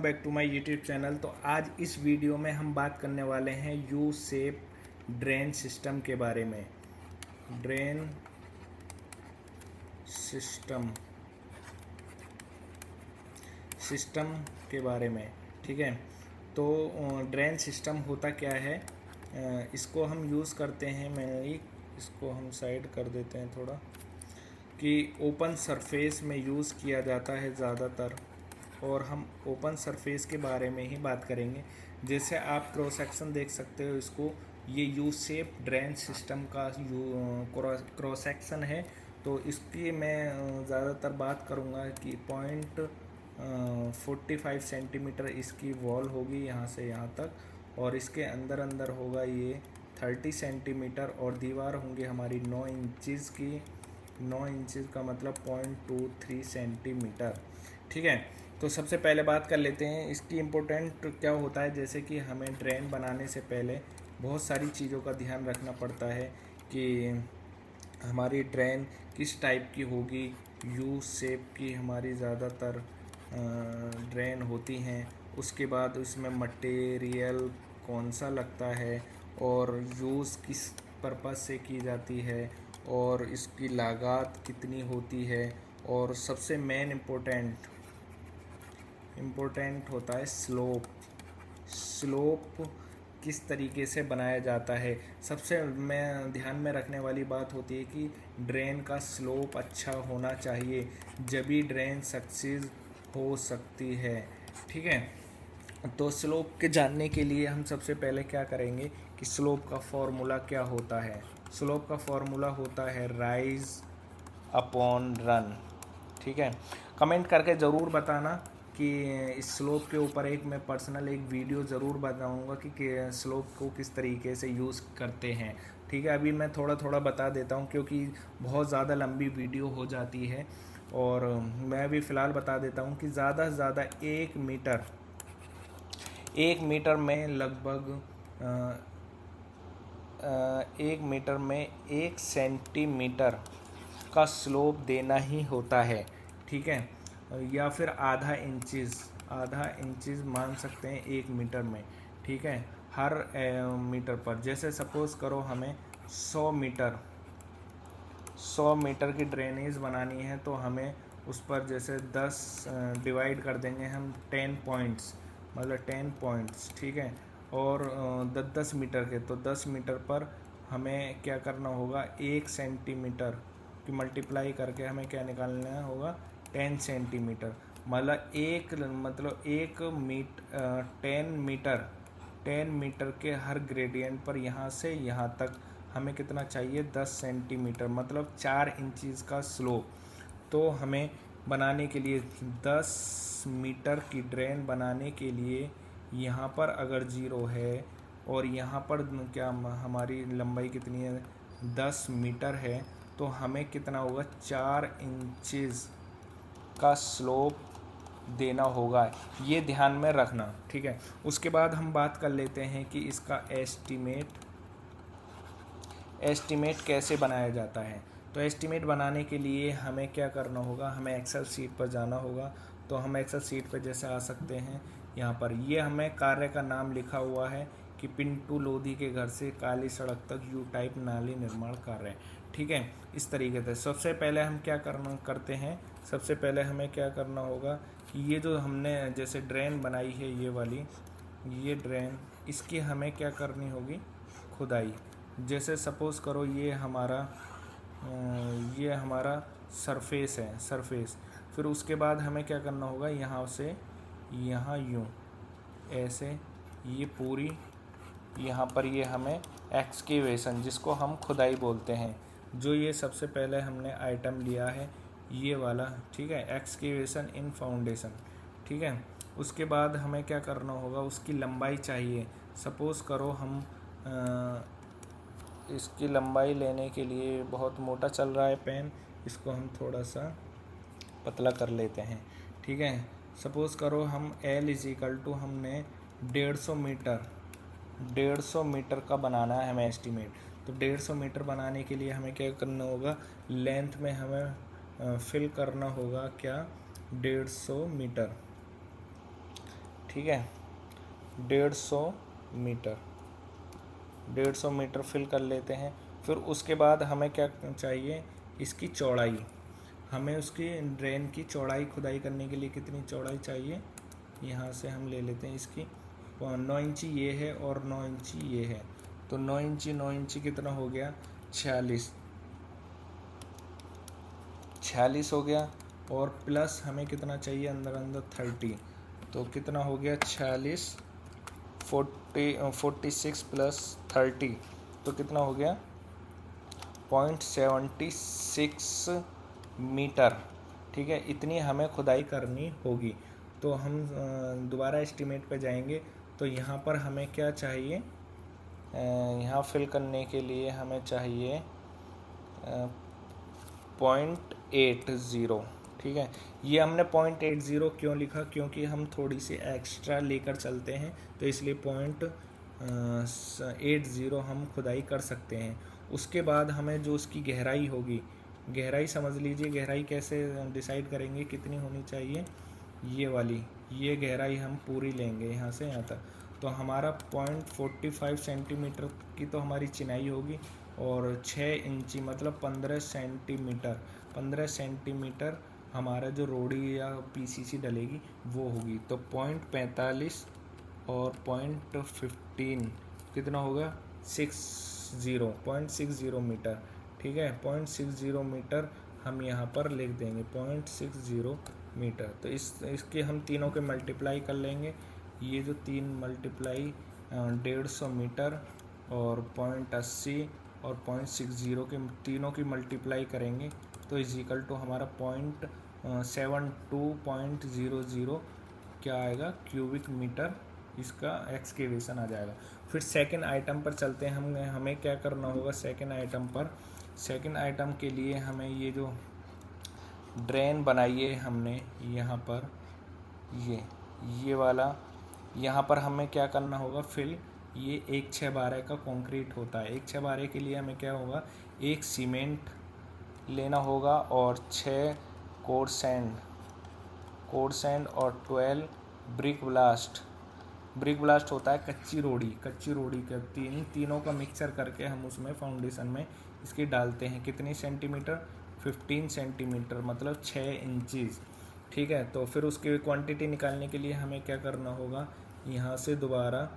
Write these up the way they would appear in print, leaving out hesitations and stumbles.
Back to my YouTube channel. तो आज इस वीडियो में हम बात करने वाले हैं यू शेप ड्रेन सिस्टम के बारे में। ड्रेन सिस्टम के बारे में, ठीक है। तो ड्रेन सिस्टम होता क्या है, इसको हम यूज़ करते हैं मेनली, इसको हम साइड कर देते हैं थोड़ा, कि ओपन सरफेस में यूज़ किया जाता है ज़्यादातर। और हम ओपन सरफेस के बारे में ही बात करेंगे। जैसे आप क्रॉस सेक्शन देख सकते हो, इसको ये यू शेप ड्रेन सिस्टम का क्रॉस सेक्शन है। तो इसकी मैं ज़्यादातर बात करूँगा कि 0.45 सेंटीमीटर इसकी वॉल होगी यहाँ से यहाँ तक, और इसके अंदर अंदर होगा ये 30 सेंटीमीटर, और दीवार होंगी हमारी 9 इंचज़ की। 9 इंचज़ का मतलब 0.23 सेंटीमीटर, ठीक है। तो सबसे पहले बात कर लेते हैं इसकी इम्पोर्टेंट क्या होता है। जैसे कि हमें ड्रेन बनाने से पहले बहुत सारी चीज़ों का ध्यान रखना पड़ता है कि हमारी ड्रेन किस टाइप की होगी। यू शेप की हमारी ज़्यादातर ड्रेन होती हैं। उसके बाद उसमें मटेरियल कौन सा लगता है और यूज़ किस पर्पज़ से की जाती है, और इसकी लागत कितनी होती है। और सबसे मेन इम्पोर्टेंट होता है स्लोप किस तरीके से बनाया जाता है। सबसे मैं ध्यान में रखने वाली बात होती है कि ड्रेन का स्लोप अच्छा होना चाहिए, जभी ड्रेन सक्सेस हो सकती है, ठीक है। तो स्लोप के जानने के लिए हम सबसे पहले क्या करेंगे कि स्लोप का फॉर्मूला क्या होता है। स्लोप का फॉर्मूला होता है राइज अपॉन रन, ठीक है। कमेंट करके ज़रूर बताना कि इस स्लोप के ऊपर मैं पर्सनल एक वीडियो ज़रूर बनाऊंगा कि स्लोप को किस तरीके से यूज़ करते हैं, ठीक है। अभी मैं थोड़ा थोड़ा बता देता हूं क्योंकि बहुत ज़्यादा लंबी वीडियो हो जाती है। और मैं अभी फ़िलहाल बता देता हूं कि ज़्यादा से ज़्यादा 1 मीटर में लगभग 1 मीटर में 1 सेंटीमीटर का स्लोप देना ही होता है, ठीक है। या फिर आधा इंचज़ मान सकते हैं 1 मीटर में, ठीक है। हर मीटर पर, जैसे सपोज़ करो हमें 100 मीटर की ड्रेनेज बनानी है, तो हमें उस पर जैसे 10 डिवाइड कर देंगे हम 10 पॉइंट्स, मतलब 10 पॉइंट्स, ठीक है। और 10 मीटर के, तो 10 मीटर पर हमें क्या करना होगा, 1 सेंटीमीटर की मल्टीप्लाई करके हमें क्या निकालना होगा, 10 सेंटीमीटर। मतलब 10 मीटर के हर ग्रेडियंट पर यहाँ से यहाँ तक हमें कितना चाहिए, 10 सेंटीमीटर, मतलब 4 इंचज़ का स्लोप। तो हमें बनाने के लिए 10 मीटर की ड्रेन बनाने के लिए यहाँ पर अगर 0 है और यहाँ पर क्या हमारी लंबाई कितनी है, 10 मीटर है, तो हमें कितना होगा, 4 इंचज़ का स्लोप देना होगा। ये ध्यान में रखना, ठीक है। उसके बाद हम बात कर लेते हैं कि इसका एस्टीमेट कैसे बनाया जाता है। तो एस्टीमेट बनाने के लिए हमें क्या करना होगा, हमें एक्सेल शीट पर जाना होगा। तो हम एक्सेल शीट पर जैसे आ सकते हैं, यहाँ पर ये हमें कार्य का नाम लिखा हुआ है कि पिंटू लोधी के घर से काली सड़क तक यू टाइप नाली निर्माण कार्य, ठीक है। इस तरीके से सबसे पहले हम क्या करते हैं, सबसे पहले हमें क्या करना होगा कि ये जो हमने जैसे ड्रेन बनाई है, ये वाली, ये ड्रेन, इसकी हमें क्या करनी होगी, खुदाई। जैसे सपोज़ करो ये हमारा सरफेस है, सरफेस। फिर उसके बाद हमें क्या करना होगा, यहाँ से यहाँ यूँ ऐसे ये पूरी, यहाँ पर ये हमें एक्सकेवेशन, जिसको हम खुदाई बोलते हैं, जो ये सबसे पहले हमने आइटम लिया है ये वाला, ठीक है, एक्सकेवेशन इन फाउंडेशन, ठीक है। उसके बाद हमें क्या करना होगा, उसकी लंबाई चाहिए। सपोज़ करो हम इसकी लंबाई लेने के लिए, बहुत मोटा चल रहा है पेन, इसको हम थोड़ा सा पतला कर लेते हैं, ठीक है। सपोज़ करो हम L = हमने 150 मीटर का बनाना है हमें एस्टीमेट। तो 150 मीटर बनाने के लिए हमें क्या करना होगा, लेंथ में हमें फिल करना होगा क्या, 150 मीटर, ठीक है, 150 मीटर, 150 मीटर फिल कर लेते हैं। फिर उसके बाद हमें क्या चाहिए, इसकी चौड़ाई। हमें उसकी ड्रेन की चौड़ाई खुदाई करने के लिए कितनी चौड़ाई चाहिए, यहाँ से हम ले लेते हैं इसकी 9 इंची ये है और 9 इंची ये है, तो 9 इंची कितना हो गया, 46 हो गया। और प्लस हमें कितना चाहिए अंदर 30, तो कितना हो गया 46 प्लस 30, तो कितना हो गया 0.76 मीटर। ठीक है, इतनी हमें खुदाई करनी होगी। तो हम दोबारा एस्टीमेट पे जाएंगे। तो यहाँ पर हमें क्या चाहिए, यहाँ फिल करने के लिए हमें चाहिए 0.80। ठीक है, ये हमने 0.80 क्यों लिखा, क्योंकि हम थोड़ी सी एक्स्ट्रा लेकर चलते हैं, तो इसलिए 0.80 हम खुदाई कर सकते हैं। उसके बाद हमें जो उसकी गहराई होगी, गहराई समझ लीजिए, गहराई कैसे डिसाइड करेंगे कितनी होनी चाहिए, ये वाली, ये गहराई हम पूरी लेंगे यहाँ से यहाँ तक। तो हमारा 0.45 सेंटीमीटर की तो हमारी चिनाई होगी, और 6 इंची मतलब 15 सेंटीमीटर हमारा जो रोड़ी या पीसीसी डलेगी वो होगी। तो 0.45 और 0.15 कितना होगा 0.60 मीटर। ठीक है, 0.60 मीटर हम यहाँ पर लिख देंगे, 0.60 मीटर। तो इसके हम तीनों के मल्टीप्लाई कर लेंगे। ये जो 3 मल्टीप्लाई 150 मीटर और 0.80 और 0.60 के तीनों की मल्टीप्लाई करेंगे, तो इजिकल टू हमारा 0.72.00 क्या आएगा, क्यूबिक मीटर इसका एक्सकेवेशन आ जाएगा। फिर सेकंड आइटम पर चलते हैं। हमें क्या करना होगा सेकंड आइटम पर। सेकंड आइटम के लिए हमें ये जो ड्रेन बनाई है हमने यहाँ पर, ये वाला, यहाँ पर हमें क्या करना होगा फिल, ये 1/6/12 का कंक्रीट होता है। 1/6/12 के लिए हमें क्या होगा, 1 सीमेंट लेना होगा और 6 कोर सैंड और 12 ब्रिक ब्लास्ट होता है कच्ची रोड़ी का, तीनों का मिक्सचर करके हम उसमें फाउंडेशन में इसकी डालते हैं। कितनी सेंटीमीटर, 15 सेंटीमीटर मतलब 6 इंचज़। ठीक है, तो फिर उसकी क्वांटिटी निकालने के लिए हमें क्या करना होगा, यहाँ से दोबारा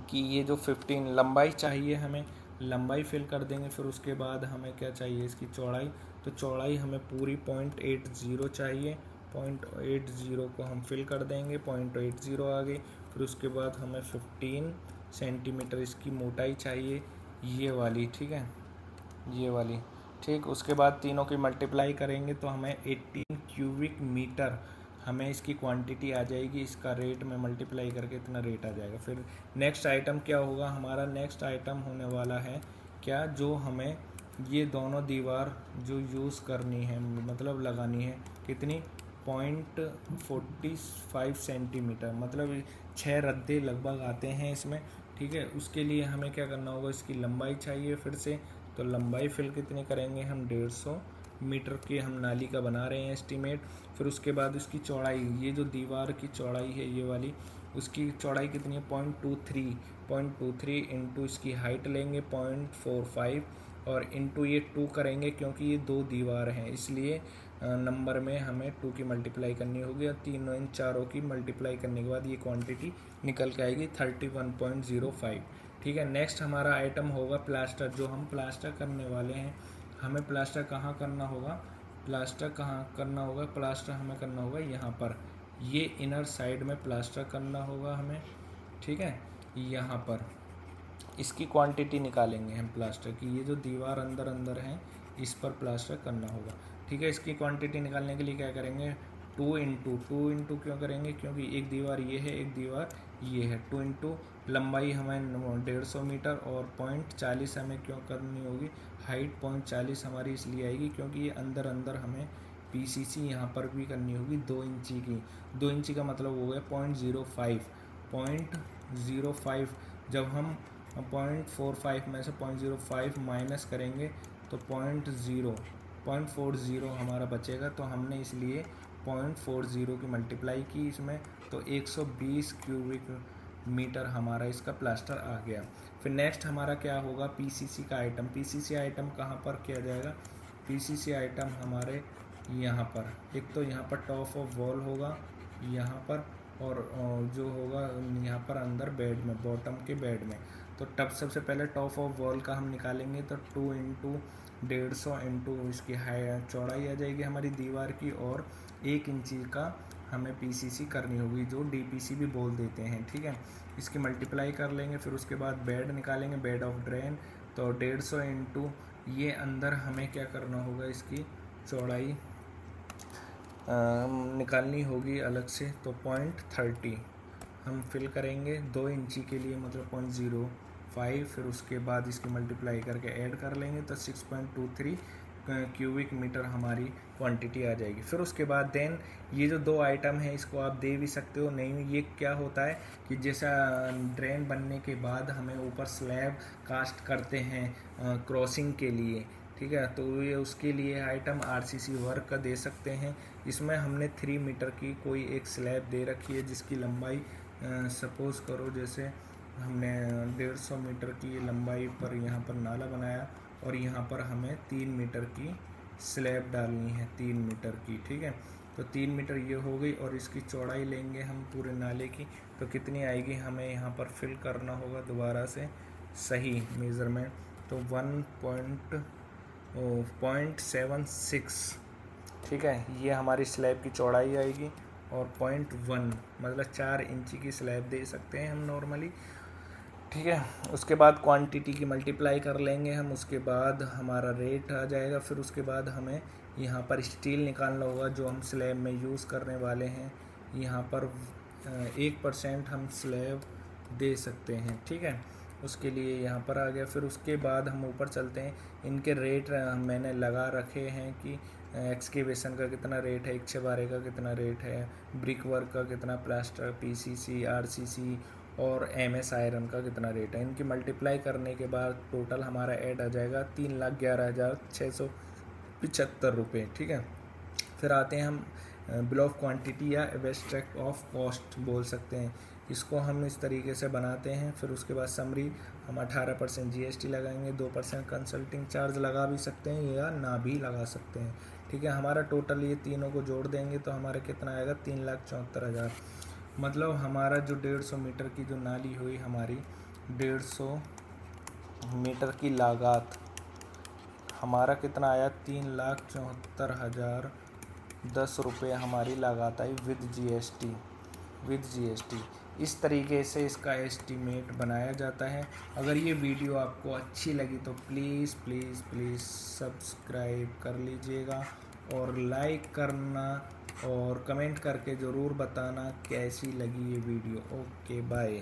कि ये जो 15 लंबाई चाहिए, हमें लंबाई फिल कर देंगे। फिर उसके बाद हमें क्या चाहिए, इसकी चौड़ाई। तो चौड़ाई हमें पूरी 0.80 चाहिए, 0.80 को हम फिल कर देंगे, 0.80 आ गई। फिर उसके बाद हमें 15 सेंटीमीटर इसकी मोटाई चाहिए, ये वाली। ठीक है, ये वाली। ठीक, उसके बाद तीनों की मल्टीप्लाई करेंगे तो हमें 18 क्यूबिक मीटर हमें इसकी क्वांटिटी आ जाएगी। इसका रेट में मल्टीप्लाई करके इतना रेट आ जाएगा। फिर नेक्स्ट आइटम क्या होगा, हमारा नेक्स्ट आइटम होने वाला है क्या, जो हमें ये दोनों दीवार जो यूज़ करनी है, मतलब लगानी है, कितनी 0.45 सेंटीमीटर, मतलब 6 रद्दे लगभग आते हैं इसमें। ठीक है, उसके लिए हमें क्या करना होगा, इसकी लंबाई चाहिए फिर से। तो लंबाई फिल कितनी करेंगे हम, 150 मीटर की हम नाली का बना रहे हैं एस्टीमेट। फिर उसके बाद उसकी चौड़ाई, ये जो दीवार की चौड़ाई है ये वाली, उसकी चौड़ाई कितनी है 0.23 इंटू इसकी हाइट लेंगे 0.45 और इंटू ये 2 करेंगे, क्योंकि ये 2 दीवार हैं इसलिए नंबर में हमें 2 की मल्टीप्लाई करनी होगी। और तीनों इन चारों की मल्टीप्लाई करने के बाद ये क्वांटिटी निकल के आएगी 31.05। ठीक है, नेक्स्ट हमारा आइटम होगा प्लास्टर। जो हम प्लास्टर करने वाले हैं, हमें प्लास्टर कहाँ करना होगा, प्लास्टर हमें करना होगा यहाँ पर, ये इनर साइड में प्लास्टर करना होगा हमें। ठीक है, यहाँ पर इसकी क्वांटिटी निकालेंगे हम प्लास्टर की, ये जो दीवार अंदर है इस पर प्लास्टर करना होगा। ठीक है, इसकी क्वांटिटी निकालने के लिए क्या करेंगे, 2 इंटू क्यों करेंगे, क्योंकि एक दीवार ये है, एक दीवार ये है। 2 इंटू लंबाई हमें 150 मीटर और 0.40 हमें क्यों करनी होगी, हाइट 0.40 हमारी इसलिए आएगी क्योंकि ये अंदर हमें पीसीसी यहाँ पर भी करनी होगी 2 इंची की। 2 इंची का मतलब हो गया 0.05। जब हम 0.45 में से 0.05 माइनस करेंगे तो 0.40 हमारा बचेगा। तो हमने इसलिए 0.40 की मल्टीप्लाई की इसमें, तो 120 क्यूबिक मीटर हमारा इसका प्लास्टर आ गया। फिर नेक्स्ट हमारा क्या होगा, पीसीसी का आइटम। पीसीसी आइटम कहाँ पर किया जाएगा, पीसीसी आइटम हमारे यहाँ पर, एक तो यहाँ पर टॉप ऑफ वॉल होगा यहाँ पर, और जो होगा यहाँ पर अंदर बेड में, बॉटम के बेड में। तो तब सबसे पहले टॉप ऑफ वॉल का हम निकालेंगे, तो 2 इंटू 150 इंटू इसकी चौड़ाई आ जाएगी हमारी दीवार की, और 1 इंची का हमें पीसीसी करनी होगी, जो डीपीसी भी बोल देते हैं, ठीक है। इसकी मल्टीप्लाई कर लेंगे, फिर उसके बाद बेड निकालेंगे, बेड ऑफ ड्रेन, तो 150 इंटू ये अंदर हमें क्या करना होगा, इसकी चौड़ाई निकालनी होगी अलग से, तो 0.30 हम फिल करेंगे 2 इंची के लिए, मतलब 0.05, फिर उसके बाद इसकी मल्टीप्लाई करके ऐड कर लेंगे, तो 6.23 क्यूबिक मीटर हमारी क्वांटिटी आ जाएगी। फिर उसके बाद देन ये जो 2 आइटम है इसको आप दे भी सकते हो, नहीं ये क्या होता है कि जैसा ड्रेन बनने के बाद हमें ऊपर स्लैब कास्ट करते हैं क्रॉसिंग के लिए, ठीक है, तो ये उसके लिए आइटम आरसीसी वर्क का दे सकते हैं। इसमें हमने 3 मीटर की कोई एक स्लैब दे रखी है, जिसकी लंबाई सपोज़ करो जैसे हमने 150 मीटर की लंबाई पर यहाँ पर नाला बनाया, और यहाँ पर हमें 3 मीटर की स्लैब डालनी है, 3 मीटर की, ठीक है। तो 3 मीटर ये हो गई, और इसकी चौड़ाई लेंगे हम पूरे नाले की, तो कितनी आएगी हमें यहाँ पर फिल करना होगा दोबारा से सही मेज़रमेंट, तो 1.76, ठीक है, ये हमारी स्लैब की चौड़ाई आएगी, और 0.1 मतलब 4 इंची की स्लैब दे सकते हैं हम नॉर्मली, ठीक है। उसके बाद क्वांटिटी की मल्टीप्लाई कर लेंगे हम, उसके बाद हमारा रेट आ जाएगा। फिर उसके बाद हमें यहाँ पर स्टील निकालना होगा जो हम स्लैब में यूज़ करने वाले हैं, यहाँ पर 1% हम स्लैब दे सकते हैं, ठीक है, उसके लिए यहाँ पर आ गया। फिर उसके बाद हम ऊपर चलते हैं, इनके रेट मैंने लगा रखे हैं कि एक्सकेवेशन का कितना रेट है, इच्छेबारे का कितना रेट है, ब्रिक वर्क का कितना, प्लास्टर, पीसीसी, आरसीसी और एमएस आयरन का कितना रेट है। इनकी मल्टीप्लाई करने के बाद टोटल हमारा ऐड आ जाएगा 3,11,675 रुपये, ठीक है। फिर आते हैं हम बिल ऑफ क्वांटिटी या एब्स्ट्रैक्ट ऑफ कॉस्ट बोल सकते हैं, इसको हम इस तरीके से बनाते हैं। फिर उसके बाद समरी हम 18% जीएसटी लगाएंगे, 2% कंसल्टिंग चार्ज लगा भी सकते हैं या ना भी लगा सकते हैं, ठीक है। हमारा टोटल ये तीनों को जोड़ देंगे तो हमारा कितना आएगा, 3,74,000। मतलब हमारा जो 150 मीटर की जो नाली हुई हमारी, 150 मीटर की लागत हमारा कितना आया, 3,74,010 रुपये हमारी लागत आई विद जीएसटी, इस तरीके से इसका एस्टीमेट बनाया जाता है। अगर ये वीडियो आपको अच्छी लगी तो प्लीज़ प्लीज़ प्लीज़ सब्सक्राइब कर लीजिएगा, और लाइक करना और कमेंट करके ज़रूर बताना कैसी लगी ये वीडियो। Okay bye.